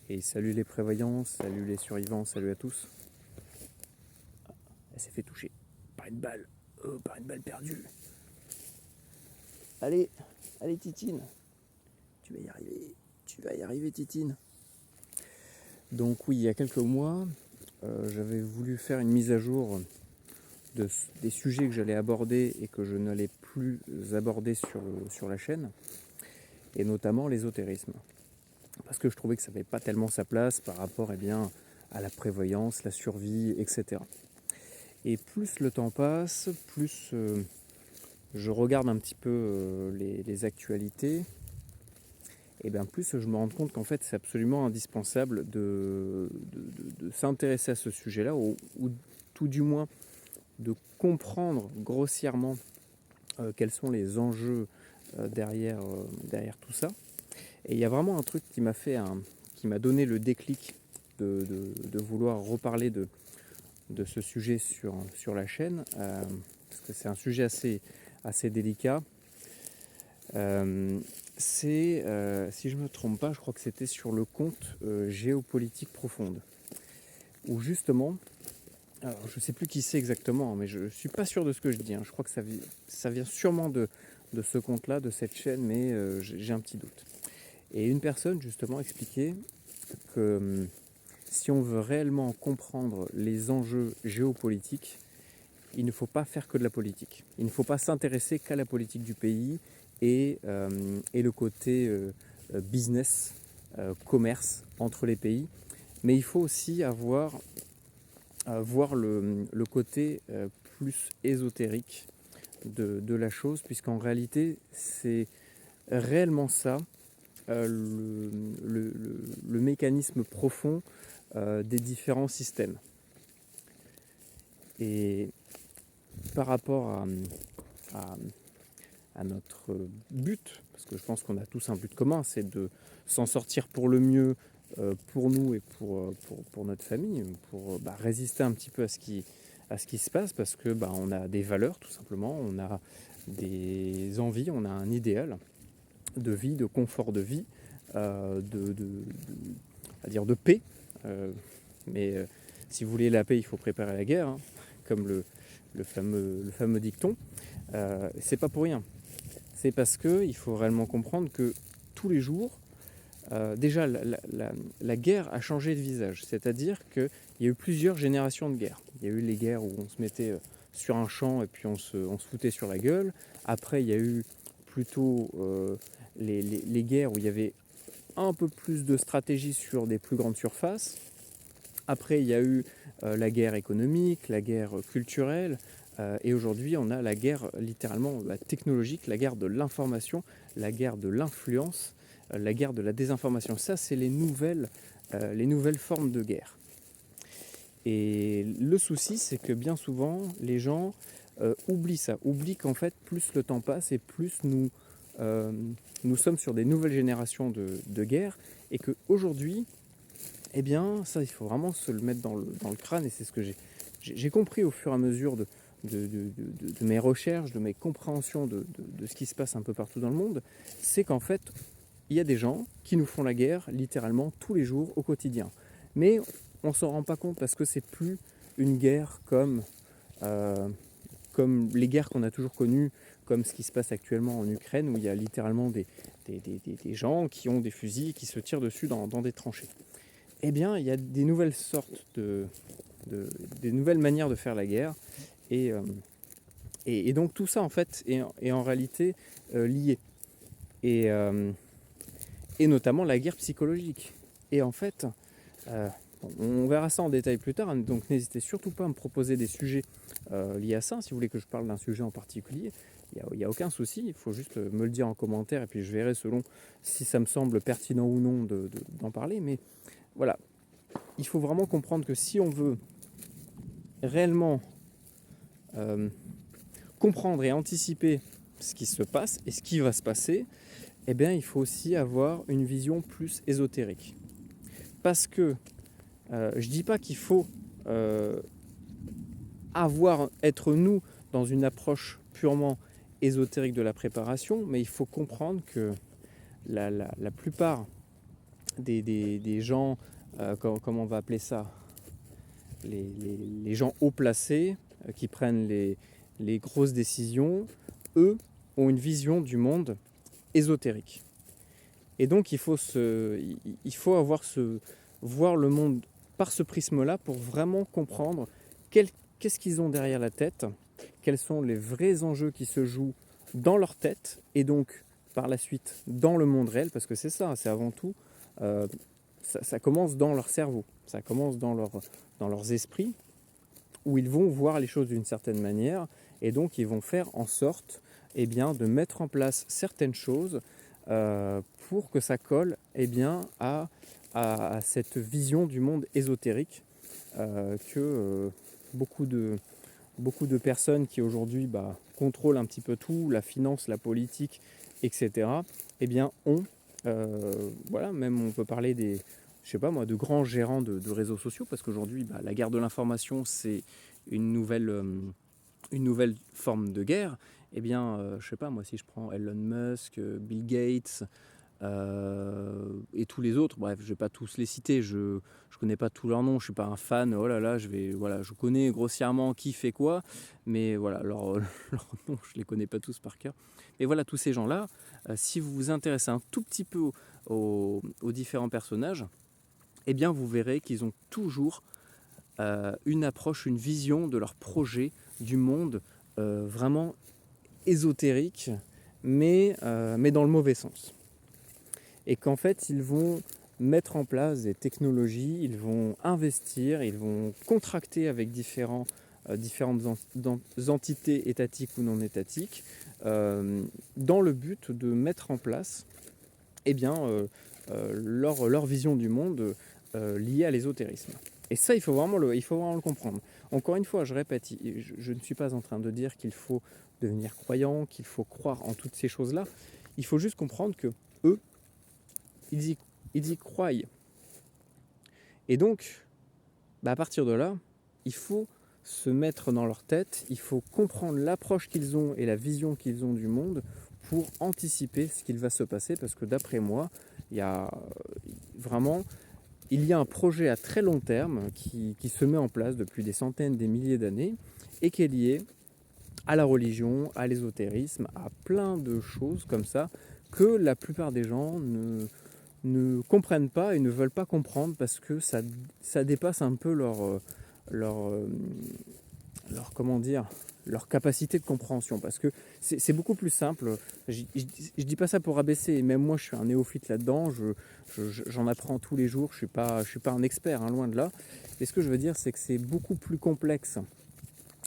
Et salut les prévoyants, salut les survivants, salut à tous. Elle s'est fait toucher par une balle. Par une balle perdue. Allez, allez Titine. Tu vas y arriver. Tu vas y arriver Titine. Donc oui, il y a quelques mois, j'avais voulu faire une mise à jour des sujets que j'allais aborder et que je n'allais plus aborder sur la chaîne. Et notamment l'ésotérisme. Parce que je trouvais que ça n'avait pas tellement sa place par rapport à la prévoyance, la survie, etc. Et plus le temps passe, plus je regarde un petit peu les actualités, et bien plus je me rends compte qu'en fait c'est absolument indispensable de s'intéresser à ce sujet-là, ou tout du moins de comprendre grossièrement quels sont les enjeux derrière tout ça. Et il y a vraiment un truc qui m'a donné le déclic de vouloir reparler de ce sujet sur la chaîne, parce que c'est un sujet assez délicat. Si je ne me trompe pas, je crois que c'était sur le compte Géopolitique Profonde, où justement, alors je ne sais plus qui c'est exactement, mais je ne suis pas sûr de ce que je dis, je crois que ça vient sûrement de ce compte-là, de cette chaîne, mais j'ai un petit doute. Et une personne justement expliquait que si on veut réellement comprendre les enjeux géopolitiques, il ne faut pas faire que de la politique. Il ne faut pas s'intéresser qu'à la politique du pays et le côté business, commerce entre les pays. Mais il faut aussi voir le côté plus ésotérique de la chose, puisqu'en réalité, c'est réellement ça, le mécanisme profond des différents systèmes. Et par rapport à notre but, parce que je pense qu'on a tous un but commun, c'est de s'en sortir pour le mieux, pour nous et pour notre famille, pour résister un petit peu à ce qui se passe, parce que on a des valeurs tout simplement, on a des envies, on a un idéal de vie, de confort de vie, de paix. Mais si vous voulez la paix, il faut préparer la guerre, comme le fameux dicton. C'est pas pour rien. C'est parce qu'il faut réellement comprendre que tous les jours, déjà la guerre a changé de visage. C'est-à-dire qu'il y a eu plusieurs générations de guerres. Il y a eu les guerres où on se mettait sur un champ et puis on se foutait sur la gueule. Après, il y a eu plutôt les guerres où il y avait un peu plus de stratégie sur des plus grandes surfaces. Après, il y a eu la guerre économique, la guerre culturelle, et aujourd'hui, on a la guerre littéralement technologique, la guerre de l'information, la guerre de l'influence, la guerre de la désinformation. Ça, c'est les nouvelles formes de guerre. Et le souci, c'est que bien souvent, les gens oublient ça, oublient qu'en fait, plus le temps passe et plus nous sommes sur des nouvelles générations de guerre, et qu'aujourd'hui, eh bien, ça, il faut vraiment se le mettre dans le crâne, et c'est ce que j'ai compris au fur et à mesure de mes recherches, de mes compréhensions de ce qui se passe un peu partout dans le monde, c'est qu'en fait, il y a des gens qui nous font la guerre littéralement tous les jours au quotidien. Mais on ne s'en rend pas compte parce que c'est plus une guerre comme les guerres qu'on a toujours connues, comme ce qui se passe actuellement en Ukraine, où il y a littéralement des gens qui ont des fusils et qui se tirent dessus dans des tranchées. Eh bien, il y a des nouvelles sortes des nouvelles manières de faire la guerre. Et donc tout ça en fait est en réalité lié, et notamment la guerre psychologique. Et en fait, on verra ça en détail plus tard, donc n'hésitez surtout pas à me proposer des sujets liés à ça. Si vous voulez que je parle d'un sujet en particulier, il n'y a aucun souci, il faut juste me le dire en commentaire, et puis je verrai selon si ça me semble pertinent ou non d'en parler. Mais voilà, il faut vraiment comprendre que si on veut réellement comprendre et anticiper ce qui se passe et ce qui va se passer, eh bien, il faut aussi avoir une vision plus ésotérique. Parce que je dis pas qu'il faut être nous dans une approche purement ésotérique de la préparation, mais il faut comprendre que la plupart des gens, comment on va appeler ça, les gens haut placés qui prennent les grosses décisions, eux ont une vision du monde ésotérique. Et donc il faut voir le monde par ce prisme-là pour vraiment comprendre qu'est-ce qu'ils ont derrière la tête, quels sont les vrais enjeux qui se jouent dans leur tête et donc par la suite dans le monde réel, parce que c'est ça, c'est avant tout, ça commence dans leur cerveau, ça commence dans leurs esprits, où ils vont voir les choses d'une certaine manière et donc ils vont faire en sorte de mettre en place certaines choses pour que ça colle à cette vision du monde ésotérique que beaucoup de personnes qui aujourd'hui contrôlent un petit peu tout, la finance, la politique, etc., ont. Même on peut parler de grands gérants de réseaux sociaux, parce qu'aujourd'hui, la guerre de l'information, c'est une nouvelle forme de guerre. Si je prends Elon Musk, Bill Gates, et tous les autres, bref, je ne vais pas tous les citer, je ne connais pas tous leurs noms, je ne suis pas un fan, je connais grossièrement qui fait quoi, mais voilà, leurs noms, je ne les connais pas tous par cœur. Et voilà, tous ces gens-là, si vous vous intéressez un tout petit peu aux différents personnages, vous verrez qu'ils ont toujours une approche, une vision de leur projet du monde vraiment ésotérique, mais dans le mauvais sens. Et qu'en fait, ils vont mettre en place des technologies, ils vont investir, ils vont contracter avec différentes entités étatiques ou non étatiques, dans le but de mettre en place leur vision du monde liée à l'ésotérisme. Et ça, il faut vraiment le comprendre. Encore une fois, je répète, je ne suis pas en train de dire qu'il faut devenir croyant, qu'il faut croire en toutes ces choses-là. Il faut juste comprendre que eux, ils y croient. Et donc, à partir de là, il faut se mettre dans leur tête, il faut comprendre l'approche qu'ils ont et la vision qu'ils ont du monde pour anticiper ce qu'il va se passer, parce que d'après moi, il y a un projet à très long terme qui se met en place depuis des centaines, des milliers d'années, et qui est lié à la religion, à l'ésotérisme, à plein de choses comme ça, que la plupart des gens ne comprennent pas et ne veulent pas comprendre, parce que ça dépasse un peu leur capacité de compréhension, parce que c'est beaucoup plus simple. Je dis pas ça pour abaisser, et même moi je suis un néophyte là-dedans, j'en apprends tous les jours, je suis pas un expert, loin de là. Et ce que je veux dire, c'est que c'est beaucoup plus complexe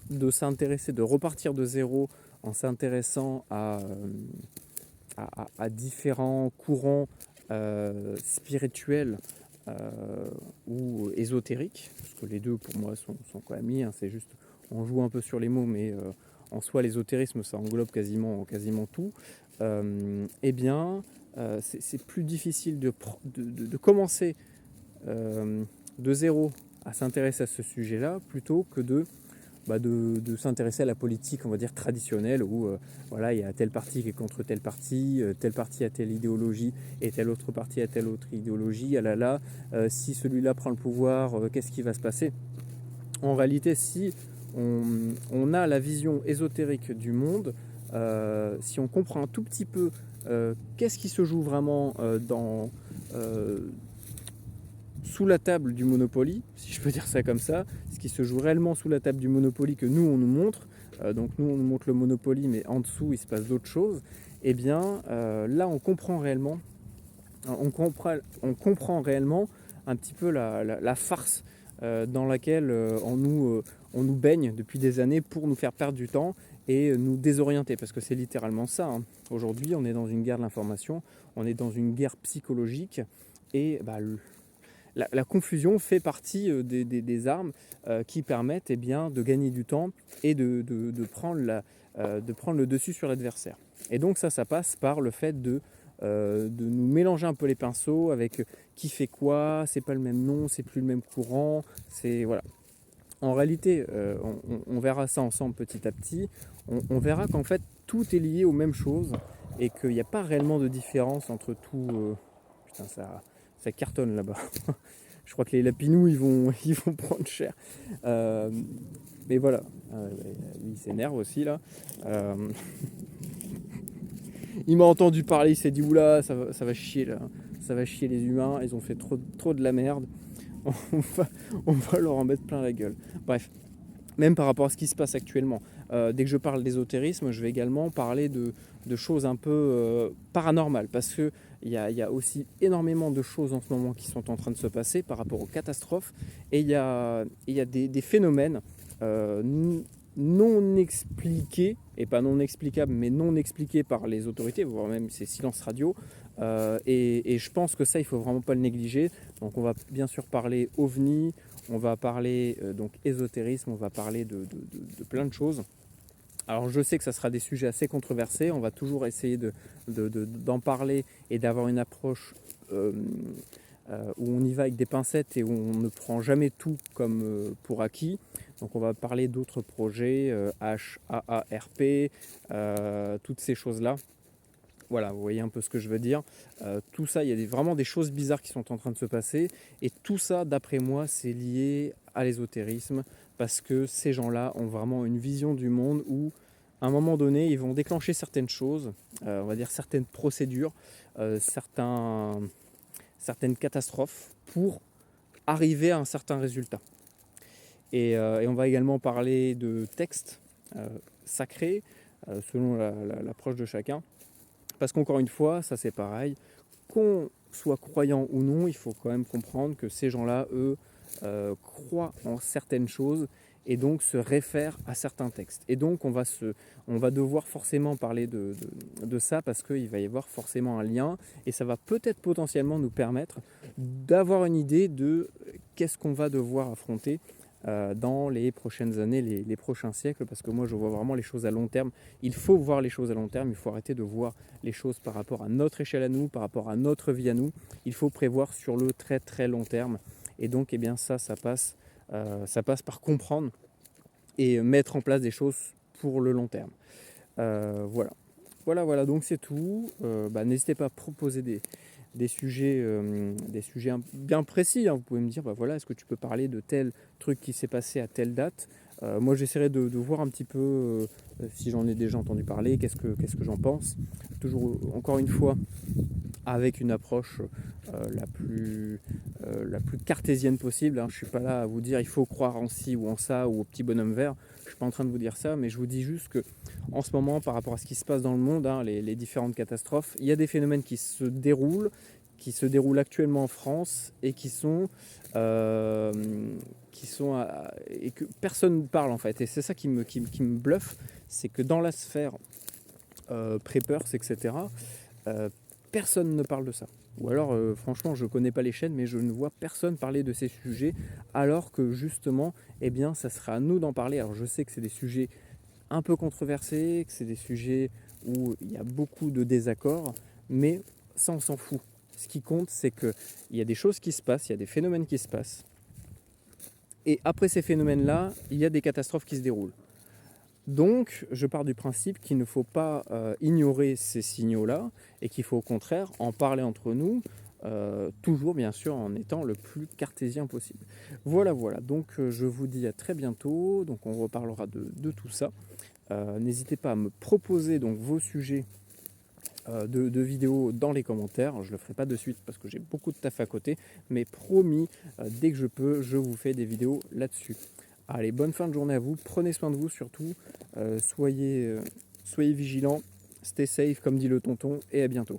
de s'intéresser, de repartir de zéro en s'intéressant à différents courants spirituels ou ésotériques, parce que les deux pour moi sont quand même liés, c'est juste, on joue un peu sur les mots, mais en soi l'ésotérisme ça englobe quasiment tout. C'est plus difficile de commencer de zéro à s'intéresser à ce sujet-là, plutôt que de s'intéresser à la politique, on va dire, traditionnelle, où il y a telle partie qui est contre telle partie a telle idéologie et telle autre partie a telle autre idéologie, si celui-là prend le pouvoir, qu'est-ce qui va se passer? En réalité, si on a la vision ésotérique du monde, si on comprend un tout petit peu qu'est-ce qui se joue vraiment sous la table du Monopoly, si je peux dire ça comme ça, ce qui se joue réellement sous la table du Monopoly que nous on nous montre, donc nous on nous montre le Monopoly, mais en dessous il se passe d'autres choses, là on comprend réellement un petit peu la farce dans laquelle on nous baigne depuis des années pour nous faire perdre du temps et nous désorienter, parce que c'est littéralement ça. Aujourd'hui on est dans une guerre de l'information, on est dans une guerre psychologique, et la confusion fait partie des armes qui permettent de gagner du temps et de prendre le dessus sur l'adversaire. Et donc ça passe par le fait de nous mélanger un peu les pinceaux avec qui fait quoi, c'est pas le même nom, c'est plus le même courant, voilà. En réalité, on verra ça ensemble petit à petit, on verra qu'en fait tout est lié aux mêmes choses et qu'il n'y a pas réellement de différence entre tout. ça cartonne là-bas. Je crois que les lapinous, ils vont prendre cher. Mais voilà, lui il s'énerve aussi là. Euh, il m'a entendu parler, il s'est dit oula, ça va chier là. Ça va chier les humains, ils ont fait trop de la merde. On va, on va leur en mettre plein la gueule. Bref, même par rapport à ce qui se passe actuellement. Dès que je parle d'ésotérisme, je vais également parler de choses un peu paranormales, parce qu'il y a aussi énormément de choses en ce moment qui sont en train de se passer par rapport aux catastrophes, et il y a des phénomènes non expliqués, et pas non explicables, mais non expliqués par les autorités, voire même ces silences radio, et je pense que ça, il ne faut vraiment pas le négliger. Donc on va bien sûr parler ovni, on va parler donc ésotérisme, on va parler de plein de choses. Alors je sais que ça sera des sujets assez controversés, on va toujours essayer d'en parler et d'avoir une approche où on y va avec des pincettes et où on ne prend jamais tout comme pour acquis. Donc on va parler d'autres projets, HAARP, toutes ces choses-là. Voilà, vous voyez un peu ce que je veux dire. Tout ça, il y a vraiment des choses bizarres qui sont en train de se passer. Et tout ça, d'après moi, c'est lié à l'ésotérisme. Parce que ces gens-là ont vraiment une vision du monde où, à un moment donné, ils vont déclencher certaines choses, on va dire certaines procédures, certaines catastrophes pour arriver à un certain résultat. Et on va également parler de textes sacrés, selon l'approche de chacun. Parce qu'encore une fois, ça c'est pareil, qu'on soit croyant ou non, il faut quand même comprendre que ces gens-là, eux, croient en certaines choses et donc se réfèrent à certains textes. Et donc on va devoir forcément parler de ça, parce qu'il va y avoir forcément un lien, et ça va peut-être potentiellement nous permettre d'avoir une idée de qu'est-ce qu'on va devoir affronter dans les prochaines années, les prochains siècles, parce que moi je vois vraiment les choses à long terme. Il faut voir les choses à long terme, il faut arrêter de voir les choses par rapport à notre échelle à nous, par rapport à notre vie à nous. Il faut prévoir sur le très très long terme, et donc eh bien ça passe par comprendre et mettre en place des choses pour le long terme. Voilà, donc c'est tout. N'hésitez pas à proposer des sujets bien précis, hein. Vous pouvez me dire, voilà, est-ce que tu peux parler de tel truc qui s'est passé à telle date. Moi j'essaierai de voir un petit peu si j'en ai déjà entendu parler, qu'est-ce que j'en pense. Toujours, encore une fois, avec une approche la plus cartésienne possible, hein. Je ne suis pas là à vous dire il faut croire en ci ou en ça ou au petit bonhomme vert. Je ne suis pas en train de vous dire ça, mais je vous dis juste que en ce moment, par rapport à ce qui se passe dans le monde, hein, les différentes catastrophes, il y a des phénomènes qui se déroulent actuellement en France et qui sont et que personne ne parle en fait. Et c'est ça qui me bluffe, c'est que dans la sphère preppers, etc., personne ne parle de ça. Ou alors, franchement, je ne connais pas les chaînes, mais je ne vois personne parler de ces sujets, alors que justement, eh bien, ça sera à nous d'en parler. Alors, je sais que c'est des sujets un peu controversés, que c'est des sujets où il y a beaucoup de désaccords, mais ça, on s'en fout. Ce qui compte, c'est qu'il y a des choses qui se passent, il y a des phénomènes qui se passent, et après ces phénomènes-là, il y a des catastrophes qui se déroulent. Donc, je pars du principe qu'il ne faut pas ignorer ces signaux-là, et qu'il faut au contraire en parler entre nous, toujours bien sûr en étant le plus cartésien possible. Voilà, donc je vous dis à très bientôt, donc on reparlera de tout ça. N'hésitez pas à me proposer donc vos sujets de vidéos dans les commentaires. Je ne le ferai pas de suite parce que j'ai beaucoup de taf à côté, mais promis, dès que je peux, je vous fais des vidéos là-dessus. Allez, bonne fin de journée à vous, prenez soin de vous surtout, soyez vigilants, stay safe comme dit le tonton, et à bientôt.